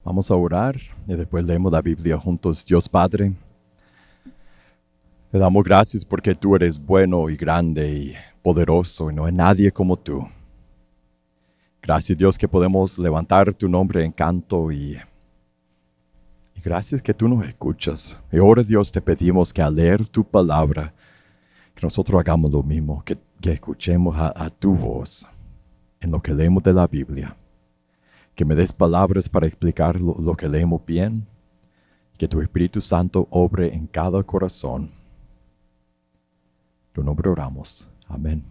Vamos a orar y después leemos la Biblia juntos. Dios Padre, te damos gracias porque tú eres bueno y grande y poderoso y no hay nadie como tú. Gracias Dios que podemos levantar tu nombre en canto y gracias que tú nos escuchas. Y ahora Dios te pedimos que al leer tu palabra, que nosotros hagamos lo mismo, que escuchemos a tu voz en lo que leemos de la Biblia. Que me des palabras para explicar lo que leemos bien. Que tu Espíritu Santo obre en cada corazón. En tu nombre oramos. Amén.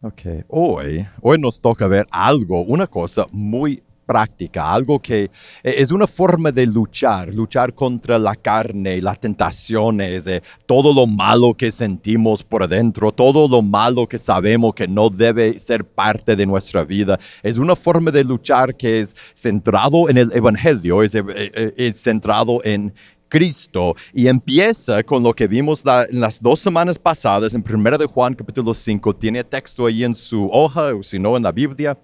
Ok, hoy nos toca ver algo, una cosa muy práctica, algo que es una forma de luchar contra la carne y las tentaciones, todo lo malo que sentimos por adentro, todo lo malo que sabemos que no debe ser parte de nuestra vida. Es una forma de luchar que es centrado en el Evangelio, es centrado en Cristo, y empieza con lo que vimos en las 2 semanas pasadas en 1 de Juan capítulo 5, tiene texto ahí en su hoja o si no en la Biblia.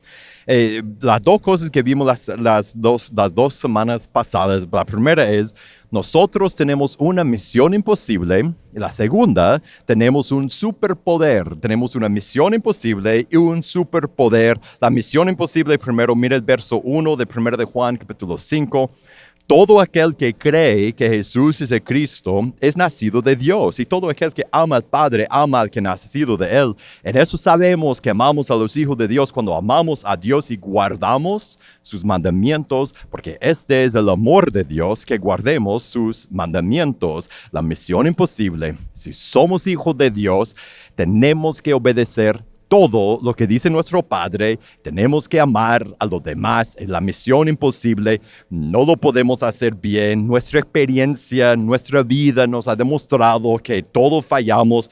Las dos cosas que vimos las dos semanas pasadas, la primera es, nosotros tenemos una misión imposible, y la segunda, tenemos un superpoder, tenemos una misión imposible y un superpoder. La misión imposible, primero mira el verso 1 de 1 de Juan capítulo 5, todo aquel que cree que Jesús es el Cristo es nacido de Dios, y todo aquel que ama al Padre ama al que ha nacido de Él. En eso sabemos que amamos a los hijos de Dios cuando amamos a Dios y guardamos sus mandamientos, porque este es el amor de Dios, que guardemos sus mandamientos. La misión imposible, si somos hijos de Dios, tenemos que obedecer todo lo que dice nuestro Padre, tenemos que amar a los demás. Es la misión imposible, no lo podemos hacer bien. Nuestra experiencia, nuestra vida nos ha demostrado que todos fallamos.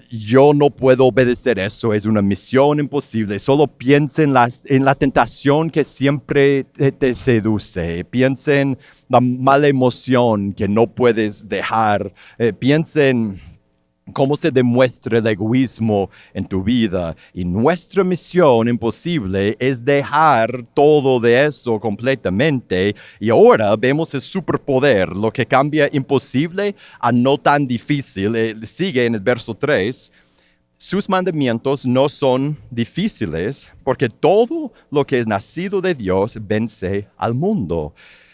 Yo no puedo obedecer eso, es una misión imposible. Solo piensa en la tentación que siempre te seduce. Piensa en la mala emoción que no puedes dejar. Piensa en cómo se demuestra el egoísmo en tu vida. Y nuestra misión imposible es dejar todo de eso completamente. Y ahora vemos el superpoder, lo que cambia imposible a no tan difícil. Sigue en el verso 3. Sus mandamientos no son difíciles, porque todo lo que es nacido de Dios vence al mundo.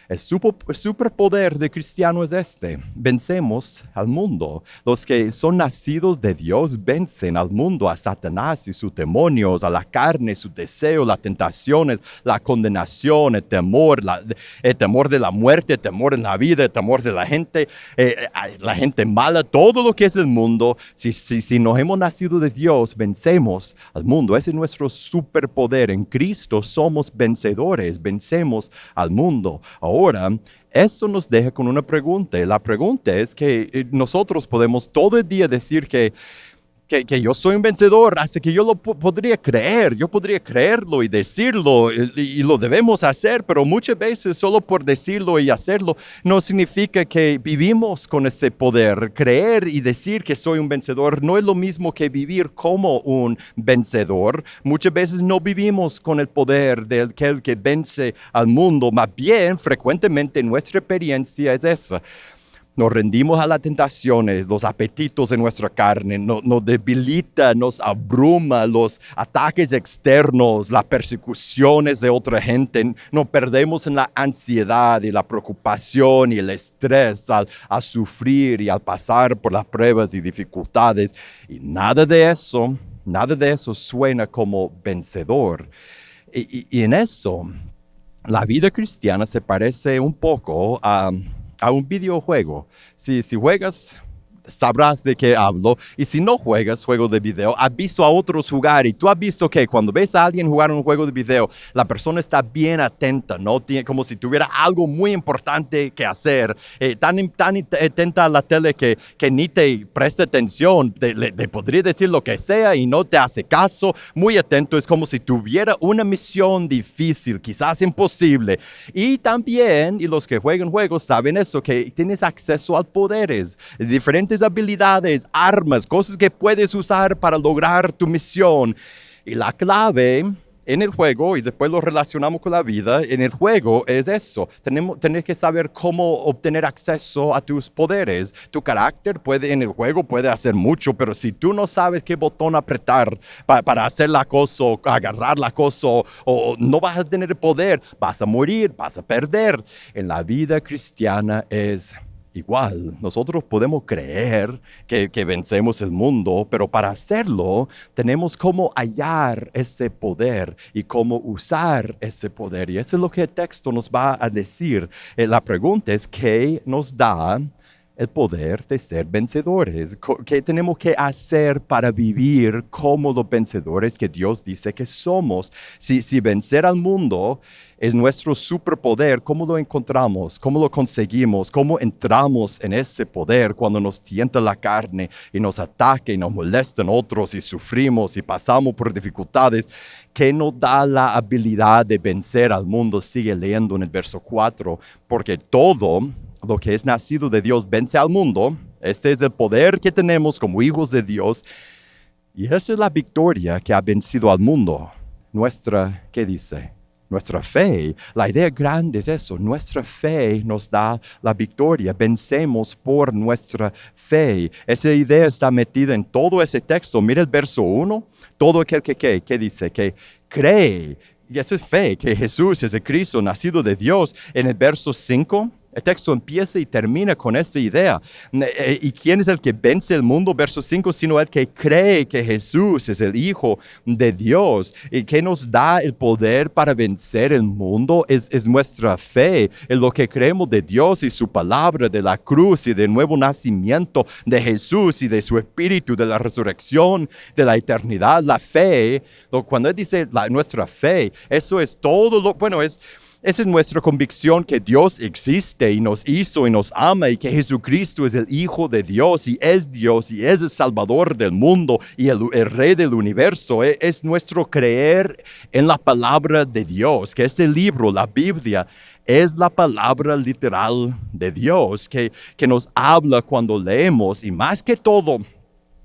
El superpoder de cristiano es este: vencemos al mundo. Los que son nacidos de Dios vencen al mundo, a Satanás y sus demonios, a la carne, sus deseos, las tentaciones, la condenación, el temor de la muerte, el temor en la vida, el temor de la gente mala, todo lo que es el mundo. Si nos hemos nacido de Dios, vencemos al mundo. Ese es nuestro superpoder. En Cristo somos vencedores, vencemos al mundo. Ahora, eso nos deja con una pregunta. La pregunta es que nosotros podemos todo el día decir que yo soy un vencedor, hasta que yo lo podría creer. Yo podría creerlo y decirlo, y lo debemos hacer, pero muchas veces solo por decirlo y hacerlo no significa que vivimos con ese poder. Creer y decir que soy un vencedor no es lo mismo que vivir como un vencedor. Muchas veces no vivimos con el poder de aquel que vence al mundo. Más bien, frecuentemente nuestra experiencia es esa. Nos rendimos a las tentaciones, los apetitos de nuestra carne, nos debilita, nos abruma los ataques externos, las persecuciones de otra gente. Nos perdemos en la ansiedad y la preocupación y el estrés al sufrir y al pasar por las pruebas y dificultades. Y nada de eso suena como vencedor. Y en eso, la vida cristiana se parece un poco a un videojuego. Si juegas, sabrás de qué hablo. Y si no juegas juego de video, has visto a otros jugar, y tú has visto que cuando ves a alguien jugar un juego de video, la persona está bien atenta, ¿no? Como si tuviera algo muy importante que hacer. Tan atenta a la tele que ni te presta atención. Le podría decir lo que sea y no te hace caso. Muy atento, es como si tuviera una misión difícil, quizás imposible. Y también, y los que juegan juegos saben eso, que tienes acceso a poderes, diferentes habilidades, armas, cosas que puedes usar para lograr tu misión. Y la clave en el juego, y después lo relacionamos con la vida, en el juego es eso. Tenés que saber cómo obtener acceso a tus poderes. Tu carácter en el juego puede hacer mucho, pero si tú no sabes qué botón apretar para hacer la cosa, o agarrar la cosa, o no vas a tener poder, vas a morir, vas a perder. En la vida cristiana es igual. Nosotros podemos creer que vencemos el mundo, pero para hacerlo tenemos cómo hallar ese poder y cómo usar ese poder. Y eso es lo que el texto nos va a decir. La pregunta es, ¿qué nos da el poder de ser vencedores? ¿Qué tenemos que hacer para vivir como los vencedores que Dios dice que somos? Si vencer al mundo es nuestro superpoder, ¿cómo lo encontramos? ¿Cómo lo conseguimos? ¿Cómo entramos en ese poder cuando nos tienta la carne y nos ataca y nos molestan otros y sufrimos y pasamos por dificultades? ¿Qué nos da la habilidad de vencer al mundo? Sigue leyendo en el verso 4, porque todo lo que es nacido de Dios vence al mundo. Este es el poder que tenemos como hijos de Dios. Y esa es la victoria que ha vencido al mundo. ¿Qué dice? Nuestra fe. La idea grande es eso. Nuestra fe nos da la victoria. Vencemos por nuestra fe. Esa idea está metida en todo ese texto. Mira el verso 1. Todo aquel que dice que cree. Y esa es fe, que Jesús es el Cristo, nacido de Dios. En el verso 5, el texto empieza y termina con esta idea. ¿Y quién es el que vence el mundo? Verso 5, sino el que cree que Jesús es el Hijo de Dios. ¿Y que nos da el poder para vencer el mundo? Es nuestra fe, en lo que creemos de Dios y su palabra, de la cruz y del nuevo nacimiento de Jesús y de su Espíritu, de la resurrección, de la eternidad. La fe, cuando él dice nuestra fe, eso es todo esa es nuestra convicción que Dios existe y nos hizo y nos ama y que Jesucristo es el Hijo de Dios y es el Salvador del mundo y el Rey del universo. Es nuestro creer en la palabra de Dios, que este libro, la Biblia, es la palabra literal de Dios que nos habla cuando leemos, y más que todo,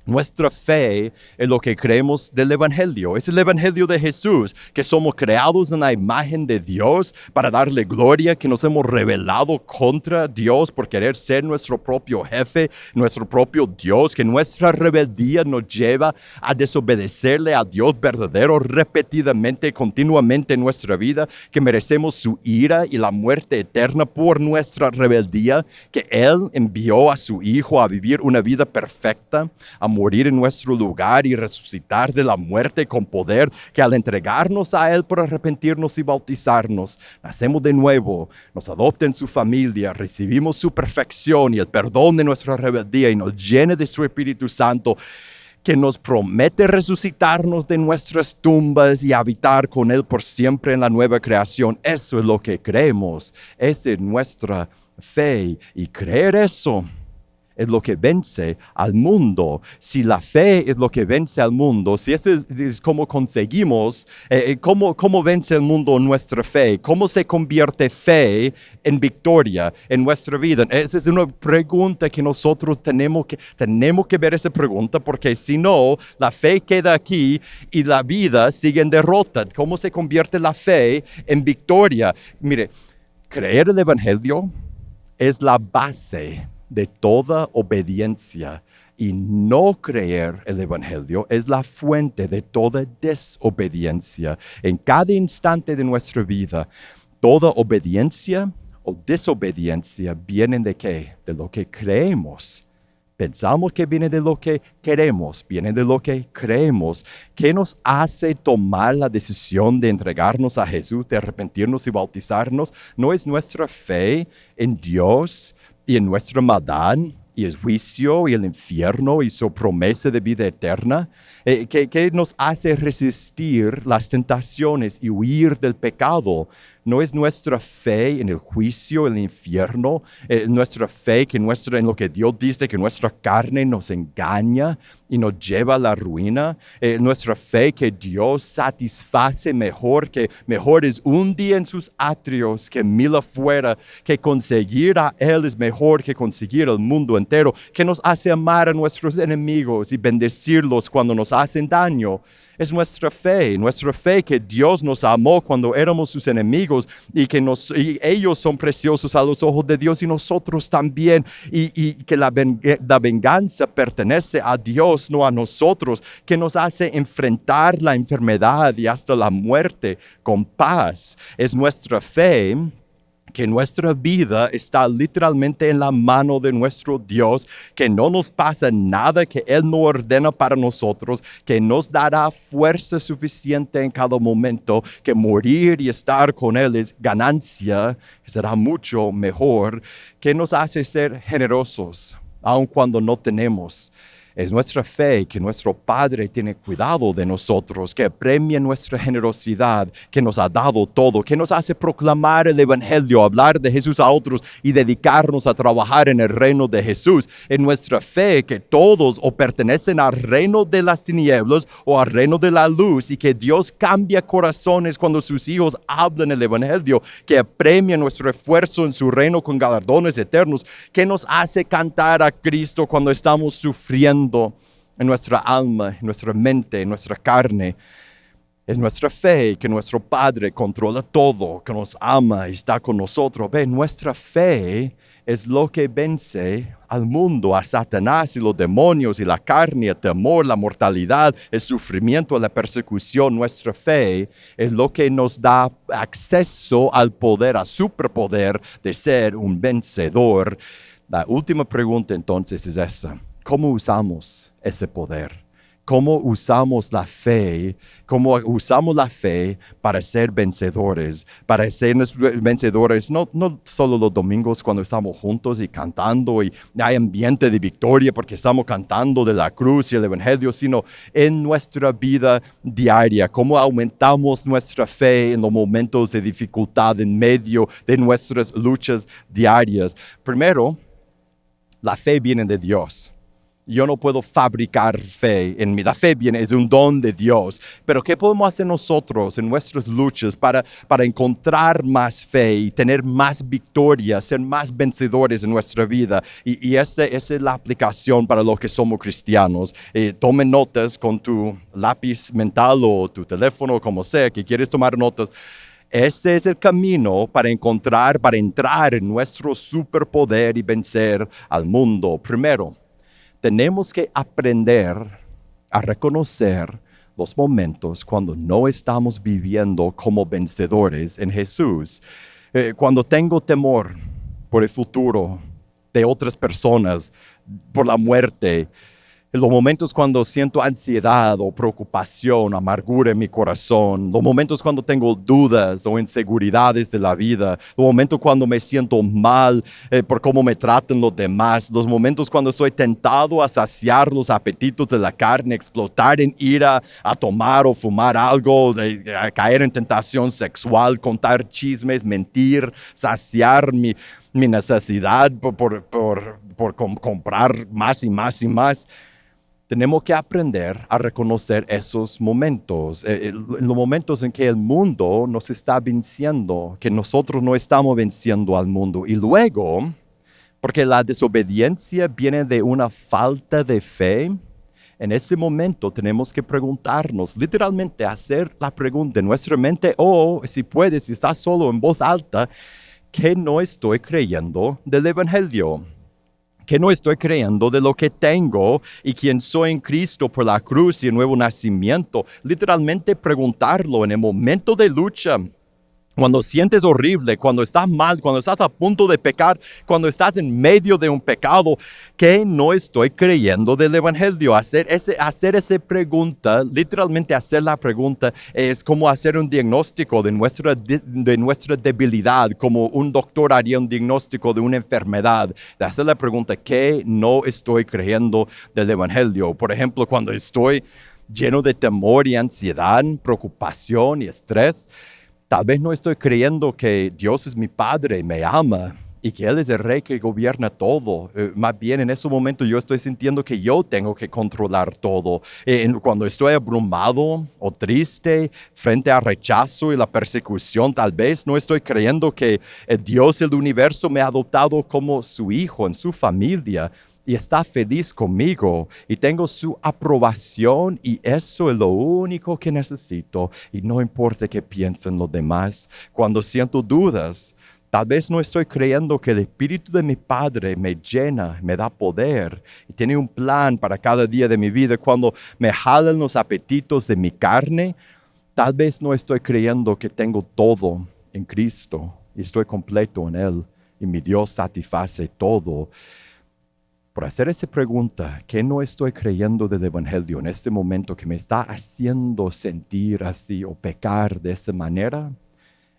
nuestra fe en lo que creemos del Evangelio. Es el Evangelio de Jesús, que somos creados en la imagen de Dios para darle gloria, que nos hemos rebelado contra Dios por querer ser nuestro propio jefe, nuestro propio Dios, que nuestra rebeldía nos lleva a desobedecerle a Dios verdadero repetidamente, continuamente en nuestra vida, que merecemos su ira y la muerte eterna por nuestra rebeldía, que Él envió a su Hijo a vivir una vida perfecta, a morir en nuestro lugar y resucitar de la muerte con poder, que al entregarnos a Él por arrepentirnos y bautizarnos, nacemos de nuevo, nos adopta en su familia, recibimos su perfección y el perdón de nuestra rebeldía y nos llena de su Espíritu Santo, que nos promete resucitarnos de nuestras tumbas y habitar con Él por siempre en la nueva creación. Eso es lo que creemos, esa es nuestra fe, y creer eso es lo que vence al mundo. Si la fe es lo que vence al mundo, si eso es como conseguimos, ¿cómo vence el mundo nuestra fe? ¿Cómo se convierte fe en victoria en nuestra vida? Esa es una pregunta que nosotros tenemos que ver esa pregunta, porque si no, la fe queda aquí y la vida sigue en derrota. ¿Cómo se convierte la fe en victoria? Mire, creer el Evangelio es la base de toda obediencia, y no creer el Evangelio es la fuente de toda desobediencia. En cada instante de nuestra vida, toda obediencia o desobediencia vienen ¿de qué? De lo que creemos. Pensamos que viene de lo que queremos, viene de lo que creemos. ¿Qué nos hace tomar la decisión de entregarnos a Jesús, de arrepentirnos y bautizarnos? ¿No es nuestra fe en Dios y en nuestra maldad y el juicio y el infierno y su promesa de vida eterna? ¿Qué nos hace resistir las tentaciones y huir del pecado? ¿No es nuestra fe en el juicio, el infierno? Nuestra fe en lo que Dios dice, que nuestra carne nos engaña y nos lleva a la ruina. Nuestra fe que Dios satisface mejor es un día en sus atrios que 1000 afuera, que conseguir a Él es mejor que conseguir el mundo entero, que nos hace amar a nuestros enemigos y bendecirlos cuando nos hacen daño. Es nuestra fe que Dios nos amó cuando éramos sus enemigos y ellos son preciosos a los ojos de Dios y nosotros también. Y que la venganza pertenece a Dios, no a nosotros, que nos hace enfrentar la enfermedad y hasta la muerte con paz. Es nuestra fe que nuestra vida está literalmente en la mano de nuestro Dios, que no nos pasa nada que Él no ordena para nosotros, que nos dará fuerza suficiente en cada momento, que morir y estar con Él es ganancia, que será mucho mejor, que nos hace ser generosos, aun cuando no tenemos. Es nuestra fe que nuestro Padre tiene cuidado de nosotros, que premia nuestra generosidad, que nos ha dado todo, que nos hace proclamar el Evangelio, hablar de Jesús a otros y dedicarnos a trabajar en el reino de Jesús. Es nuestra fe que todos o pertenecen al reino de las tinieblas o al reino de la luz y que Dios cambia corazones cuando sus hijos hablan el Evangelio, que premia nuestro esfuerzo en su reino con galardones eternos, que nos hace cantar a Cristo cuando estamos sufriendo en nuestra alma, en nuestra mente, en nuestra carne. Es nuestra fe que nuestro Padre controla todo, que nos ama y está con nosotros. Ve, nuestra fe es lo que vence al mundo, a Satanás y los demonios y la carne, el temor, la mortalidad, el sufrimiento, la persecución. Nuestra fe es lo que nos da acceso al poder, al superpoder de ser un vencedor. La última pregunta entonces es esta. ¿Cómo usamos ese poder? ¿Cómo usamos la fe? ¿Cómo usamos la fe para ser vencedores? Para ser vencedores no solo los domingos cuando estamos juntos y cantando y hay ambiente de victoria porque estamos cantando de la cruz y el Evangelio, sino en nuestra vida diaria. ¿Cómo aumentamos nuestra fe en los momentos de dificultad en medio de nuestras luchas diarias? Primero, la fe viene de Dios. Yo no puedo fabricar fe en mí. La fe es un don de Dios. Pero ¿qué podemos hacer nosotros en nuestras luchas para encontrar más fe y tener más victorias, ser más vencedores en nuestra vida? Y esa es la aplicación para los que somos cristianos. Tomen notas con tu lápiz mental o tu teléfono, como sea, que quieres tomar notas. Este es el camino para entrar en nuestro superpoder y vencer al mundo. Primero, tenemos que aprender a reconocer los momentos cuando no estamos viviendo como vencedores en Jesús. Cuando tengo temor por el futuro de otras personas, por la muerte, en los momentos cuando siento ansiedad o preocupación, amargura en mi corazón, los momentos cuando tengo dudas o inseguridades de la vida, los momentos cuando me siento mal por cómo me tratan los demás, los momentos cuando estoy tentado a saciar los apetitos de la carne, explotar en ira, a tomar o fumar algo, a caer en tentación sexual, contar chismes, mentir, saciar mi necesidad por comprar más y más y más. Tenemos que aprender a reconocer esos momentos, los momentos en que el mundo nos está venciendo, que nosotros no estamos venciendo al mundo. Y luego, porque la desobediencia viene de una falta de fe, en ese momento tenemos que preguntarnos, literalmente hacer la pregunta en nuestra mente o, si puedes, si estás solo en voz alta, ¿qué no estoy creyendo del Evangelio? Que no estoy creyendo de lo que tengo y quién soy en Cristo por la cruz y el nuevo nacimiento. Literalmente preguntarlo en el momento de lucha, cuando sientes horrible, cuando estás mal, cuando estás a punto de pecar, cuando estás en medio de un pecado, que no estoy creyendo del Evangelio. Hacer esa pregunta, literalmente hacer la pregunta, es como hacer un diagnóstico de nuestra debilidad, como un doctor haría un diagnóstico de una enfermedad. De hacer la pregunta, ¿qué no estoy creyendo del Evangelio? Por ejemplo, cuando estoy lleno de temor y ansiedad, preocupación y estrés, tal vez no estoy creyendo que Dios es mi Padre, me ama y que Él es el Rey que gobierna todo. Más bien en ese momento yo estoy sintiendo que yo tengo que controlar todo. Cuando estoy abrumado o triste frente al rechazo y la persecución, tal vez no estoy creyendo que el Dios del universo me ha adoptado como su hijo en su familia. y está feliz conmigo y tengo su aprobación y eso es lo único que necesito y no importa qué piensen los demás. Cuando siento dudas, tal vez no estoy creyendo que el Espíritu de mi Padre me llena, me da poder y tiene un plan para cada día de mi vida. Cuando me jalan los apetitos de mi carne, tal vez no estoy creyendo que tengo todo en Cristo y estoy completo en Él y mi Dios satisface todo. Por hacer esa pregunta, ¿qué no estoy creyendo del Evangelio en este momento que me está haciendo sentir así o pecar de esa manera?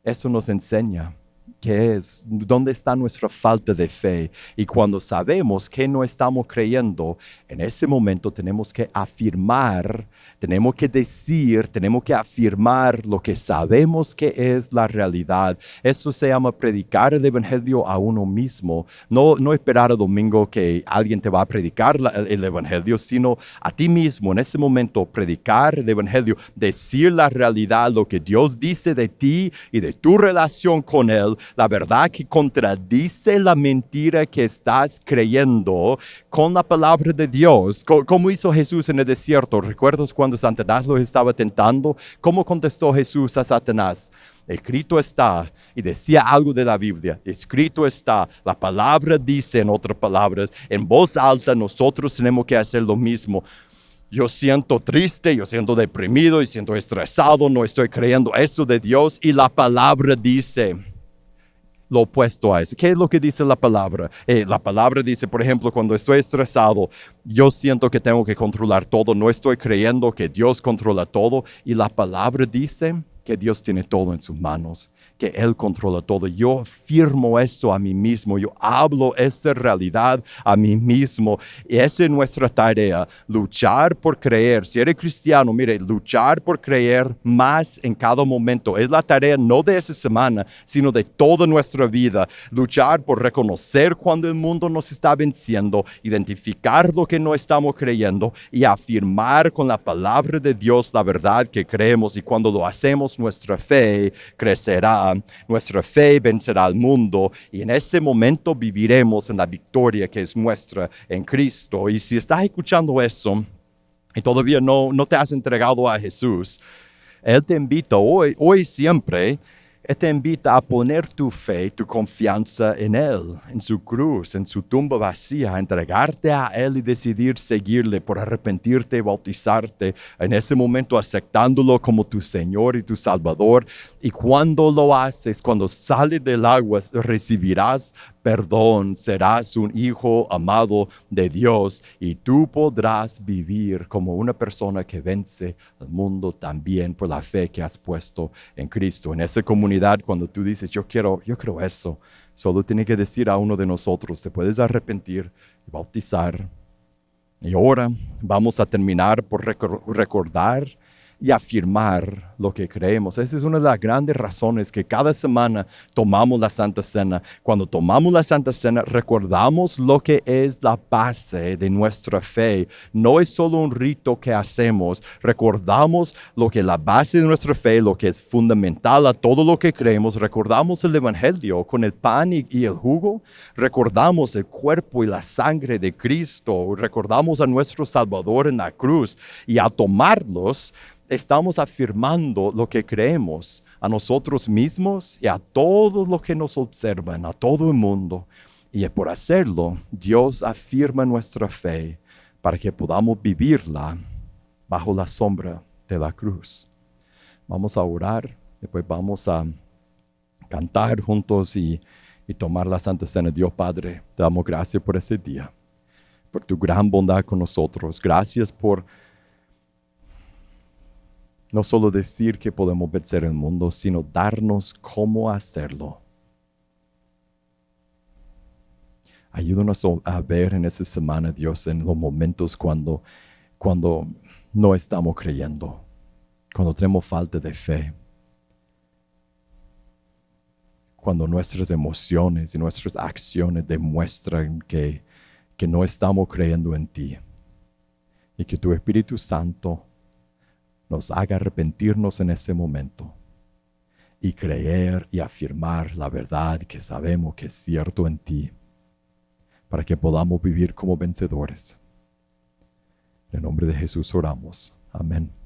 Eso nos enseña qué es, dónde está nuestra falta de fe. Y cuando sabemos que no estamos creyendo, en ese momento tenemos que afirmar, tenemos que decir, tenemos que afirmar lo que sabemos que es la realidad. Eso se llama predicar el Evangelio a uno mismo. No esperar el domingo que alguien te va a predicar el Evangelio, sino a ti mismo en ese momento predicar el Evangelio, decir la realidad, lo que Dios dice de ti y de tu relación con Él, la verdad que contradice la mentira que estás creyendo con la palabra de Dios. ¿Cómo hizo Jesús en el desierto? ¿Recuerdas cuando Satanás lo estaba tentando? ¿Cómo contestó Jesús a Satanás? Escrito está, y decía algo de la Biblia, escrito está, la palabra dice, en otras palabras, en voz alta nosotros tenemos que hacer lo mismo. Yo siento triste, yo siento deprimido, y siento estresado, no estoy creyendo eso de Dios, y la palabra dice lo opuesto a eso. ¿Qué es lo que dice la palabra? La palabra dice, por ejemplo, cuando estoy estresado, yo siento que tengo que controlar todo, no estoy creyendo que Dios controla todo, y la palabra dice que Dios tiene todo en sus manos, que Él controla todo. Yo afirmo esto a mí mismo, yo hablo esta realidad a mí mismo. Y esa es nuestra tarea, luchar por creer. Si eres cristiano, mire, luchar por creer más en cada momento. Es la tarea no de esa semana, sino de toda nuestra vida. Luchar por reconocer cuando el mundo nos está venciendo, identificar lo que no estamos creyendo y afirmar con la palabra de Dios la verdad que creemos. Y cuando lo hacemos, nuestra fe crecerá, nuestra fe vencerá al mundo y en ese momento viviremos en la victoria que es nuestra en Cristo. Y si estás escuchando eso y todavía no te has entregado a Jesús, Él te invita hoy siempre, Él te invita a poner tu fe, tu confianza en Él, en su cruz, en su tumba vacía, a entregarte a Él y decidir seguirle por arrepentirte y bautizarte, en ese momento aceptándolo como tu Señor y tu Salvador. Y cuando lo haces, cuando sales del agua, recibirás perdón, serás un hijo amado de Dios y tú podrás vivir como una persona que vence al mundo también por la fe que has puesto en Cristo. En esa comunidad, cuando tú dices, yo quiero eso, solo tienes que decir a uno de nosotros, te puedes arrepentir y bautizar. Y ahora vamos a terminar por recordar y afirmar lo que creemos. Esa es una de las grandes razones que cada semana tomamos la Santa Cena. Cuando tomamos la Santa Cena, recordamos lo que es la base de nuestra fe. No es solo un rito que hacemos. Recordamos lo que es la base de nuestra fe, lo que es fundamental a todo lo que creemos. Recordamos el Evangelio con el pan y el jugo. Recordamos el cuerpo y la sangre de Cristo. Recordamos a nuestro Salvador en la cruz. Y al tomarlos, estamos afirmando lo que creemos a nosotros mismos y a todos los que nos observan, a todo el mundo. Y por hacerlo, Dios afirma nuestra fe para que podamos vivirla bajo la sombra de la cruz. Vamos a orar, después vamos a cantar juntos y tomar la Santa Cena. Dios Padre, te damos gracias por ese día, por tu gran bondad con nosotros. Gracias por no solo decir que podemos vencer el mundo, sino darnos cómo hacerlo. Ayúdanos a ver en esa semana, Dios, en los momentos cuando no estamos creyendo, cuando tenemos falta de fe, cuando nuestras emociones y nuestras acciones demuestran que no estamos creyendo en ti, y que tu Espíritu Santo nos haga arrepentirnos en ese momento y creer y afirmar la verdad que sabemos que es cierto en ti. para que podamos vivir como vencedores. En el nombre de Jesús oramos. Amén.